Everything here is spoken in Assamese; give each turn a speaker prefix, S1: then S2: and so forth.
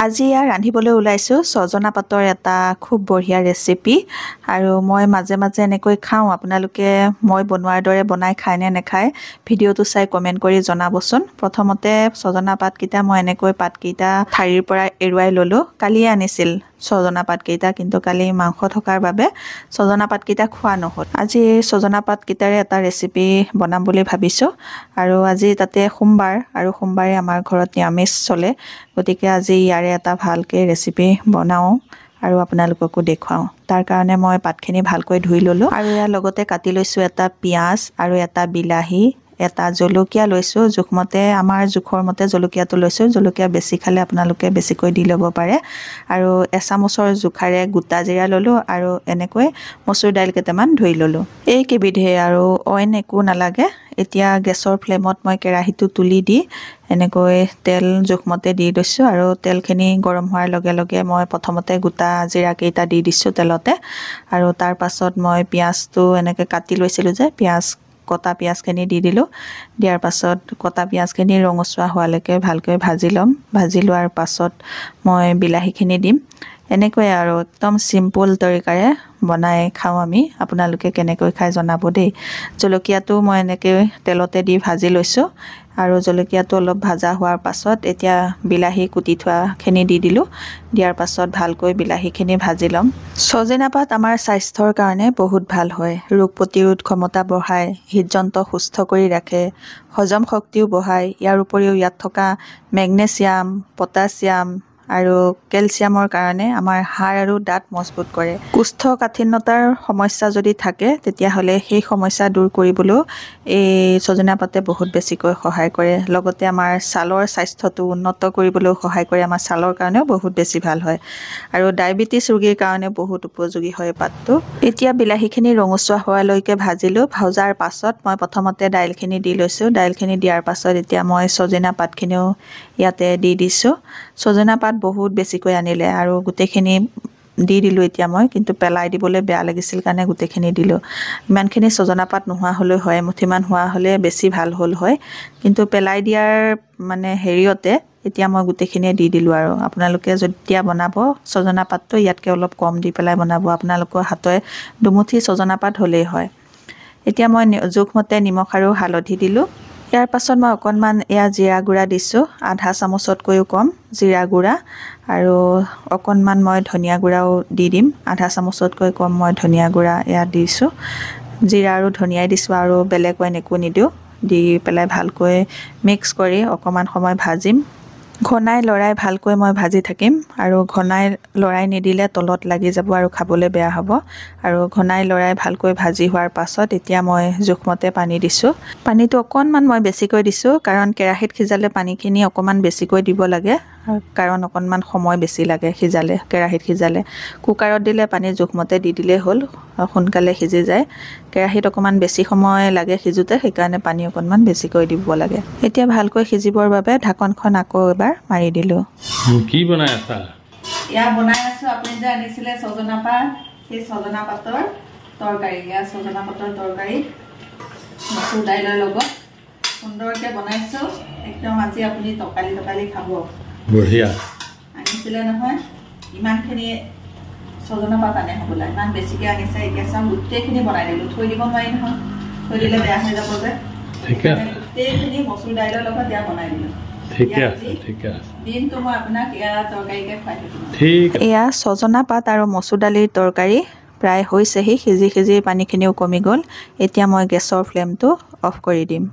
S1: আজি ৰান্ধিবলৈ ওলাইছোঁ সজনা পাতৰ এটা খুব বঢ়িয়া ৰেচিপি আৰু মই মাজে মাজে এনেকৈ খাওঁ আপোনালোকে মই বনোৱাৰ দৰে বনাই খায় নে নেখায় ভিডিঅ'টো চাই কমেন্ট কৰি জনাবচোন প্ৰথমতে সজনা পাতকেইটা মই এনেকৈ পাতকেইটা ঠাৰিৰ পৰা এৰুৱাই ললো কালিয়ে আনিছিল সজনা পাতকেইটা কিন্তু কালি মাংস থকাৰ বাবে সজনা পাতকেইটা খোৱা নহল আজি সজনা পাতকেইটাৰে এটা ৰেচিপি বনাম বুলি ভাবিছো আৰু আজি তাতে সোমবাৰ আৰু সোমবাৰে আমাৰ ঘৰত নিৰামিষ চলে গতিকে আজি ইয়াৰে এটা ভালকে ৰেচিপি বনাও আৰু আপোনালোককো দেখাও তাৰ কাৰণে মই পাতখিনি ভালকৈ ধুই ললো আৰু ইয়াৰ লগতে কাটি লৈছো এটা পিয়াজ আৰু এটা বিলাহী এটা জলকীয়া লৈছো জুখমতে আমাৰ জুখৰ মতে জলকীয়াটো লৈছো জলকীয়া বেছি খালে আপোনালোকে বেছিকৈ দি ল'ব পাৰে আৰু এচামুচৰ জুখাৰে গোটা জিৰা ললো আৰু এনেকৈ মচুৰ দাইল কেইটামান ধুই ললো এই কেবিধে আৰু অইন একো নালাগে এতিয়া গেছৰ ফ্লেমত মই কেৰাহীটো তুলি দি এনেকৈ তেল জুখমতে দি দিছো আৰু তেলখিনি গৰম হোৱাৰ লগে লগে মই প্ৰথমতে গোটা জিৰা কেইটা দি দিছো তেলতে আৰু তাৰ পাছত মই পিয়াজটো এনেকৈ কাটি লৈছিলো যে কটা পিয়াজখিনি দি দিলো দিয়াৰ পাছত কটা পিয়াজখিনি ৰঙচুৱা হোৱালৈকে ভালকৈ ভাজি লম ভাজি লোৱাৰ পাছত মই বিলাহীখিনি দিম এনেকৈ আৰু একদম সিম্পল তৰিকাৰে বনাই খাওঁ আমি আপোনালোকে কেনেকৈ খাই জনাব দেই জলকীয়াটো মই এনেকৈ তেলতে দি ভাজি লৈছো আৰু জলকীয়াটো অলপ ভাজা হোৱাৰ পাছত এতিয়া বিলাহী কুটি থোৱাখিনি দি দিলো দিয়াৰ পাছত ভালকৈ বিলাহীখিনি ভাজি লম সজনা পাত আমাৰ স্বাস্থ্যৰ কাৰণে বহুত ভাল হয় ৰোগ প্ৰতিৰোধ ক্ষমতা বঢ়ায় হৃদযন্ত্ৰ সুস্থ কৰি ৰাখে হজম শক্তিও বঢ়ায় ইয়াৰ উপৰিও ইয়াত থকা মেগনেছিয়াম পটাছিয়াম আৰু কেলছিয়ামৰ কাৰণে আমাৰ হাড় আৰু দাঁত মজবুত কৰে কোষ্ঠকাঠিন্যতাৰ সমস্যা যদি থাকে তেতিয়াহ'লে সেই সমস্যা দূৰ কৰিবলৈ এই সজনা পাতে বহুত বেছিকৈ সহায় কৰে লগতে আমাৰ ছালৰ স্বাস্থ্যটো উন্নত কৰিবলৈ সহায় কৰে আমাৰ ছালৰ কাৰণেও বহুত বেছি ভাল হয় আৰু ডায়েবেটিছ ৰোগীৰ কাৰণে বহুত উপযোগী হয় পাতটো এতিয়া বিলাহীখিনি ৰঙচুৱা হোৱালৈকে ভাজিলো ভজাৰ পাছত মই প্ৰথমতে দাইলখিনি দি লৈছো দাইলখিনি দিয়াৰ পাছত এতিয়া মই সজনা পাতখিনিও ইয়াতে দি দিছো সজনা পাত বহুত বেছিকৈ আনিলে আৰু গোটেইখিনি দি দিলো এতিয়া মই কিন্তু পেলাই দিবলৈ বেয়া লাগিছিল কাৰণে গোটেইখিনি দিলো ইমানখিনি সজনা পাত নোহোৱা হলে হয় মুঠিমান হোৱা হলে বেছি ভাল হ'ল হয় কিন্তু পেলাই দিয়াৰ মানে হেৰিয়তে এতিয়া মই গোটেইখিনি দি দিলো আৰু আপোনালোকে যেতিয়া বনাব সজনা পাতটো ইয়াতকে অলপ কম দি পেলাই বনাব আপোনালোকৰ হাতয়ে দুমুঠি সজনা পাত হলেই হয় এতিয়া মই জুখমতে নিমখ আৰু হালধি দিলো ইয়াৰ পাছত মই অকনমান এয়া জিৰা গুড়া দিছো আধা চামুচতকৈও কম জিৰা গুড়া আৰু অকনমান মই ধনিয়া গুড়াও দি দিম আধা চামুচতকৈ কম মই ধনিয়া গুড়া এয়া দিছো জিৰা আৰু ধনিয়াই দিছো আৰু বেলেগ অইন একো নিদিও দি পেলাই ভালকৈ মিক্স কৰি অকমান সময় ভাজিম ঘনাই লৰাই ভালকৈ মই ভাজি থাকিম আৰু ঘনাই লৰাই নিদিলে তলত লাগি যাব আৰু খাবলৈ বেয়া হ'ব আৰু ঘনাই লৰাই ভালকৈ ভাজি হোৱাৰ পাছত এতিয়া মই জুখমতে পানী দিছো পানীটো অকনমান মই বেছিকৈ দিছো কাৰণ কেৰাহীত সিজালে পানীখিনি অকমান বেছিকৈ দিব লাগে কাৰণ অকনমান সময় বেছি লাগে সিজালে কেৰাহীত সিজালে কুকাৰত দিলে পানী জুখমতে দি দিলে হ'ল সোনকালে সিজি যায় কেৰাহীত অকমান বেছি সময় লাগে সিজুতে সেইকাৰণে পানী অকনমান বেছিকৈ দিব লাগে এতিয়া ভালকৈ সিজিবৰ বাবে ঢাকনখন আকৌ এবাৰ মাৰি দিলো
S2: কি বনাই আছা
S1: ইয়া বনাই আছো আপুনি যে আনিছিলে সজনা পাত সেই সজনা পাতৰ তৰকাৰী ইয়া সজনা পাতৰ তৰকাৰী মচুৰ দাইলৰ লগত সুন্দৰকৈ বনাইছো একদম আজি আপুনি তকালি খাব
S2: বঢ়িয়া
S1: আনিছিলে নহয় ইমানখিনি সজনা পাত আনে হ'বলা ইমান বেছিকৈ আনিছে এতিয়া চাম গোটেইখিনি বনাই দিলো থৈ দিব নোৱাৰি নহয় থৈ দিলে বেয়া হৈ যাব যে
S2: ঠিক আছে
S1: গোটেইখিনি মচুৰ দাইলৰ লগত দিয়া বনাই দিলো
S2: ঠিক আছে
S1: দিনটো মই আপোনাক এয়া তৰকাৰীকে খুৱাই থাকিম
S2: ঠিক
S1: এয়া সজনা পাত আৰু মচুৰ দালিৰ তৰকাৰী প্ৰায় হৈছেহি সিজি পানীখিনিও কমি গ'ল এতিয়া মই গেছৰ ফ্লেমটো অফ কৰি দিম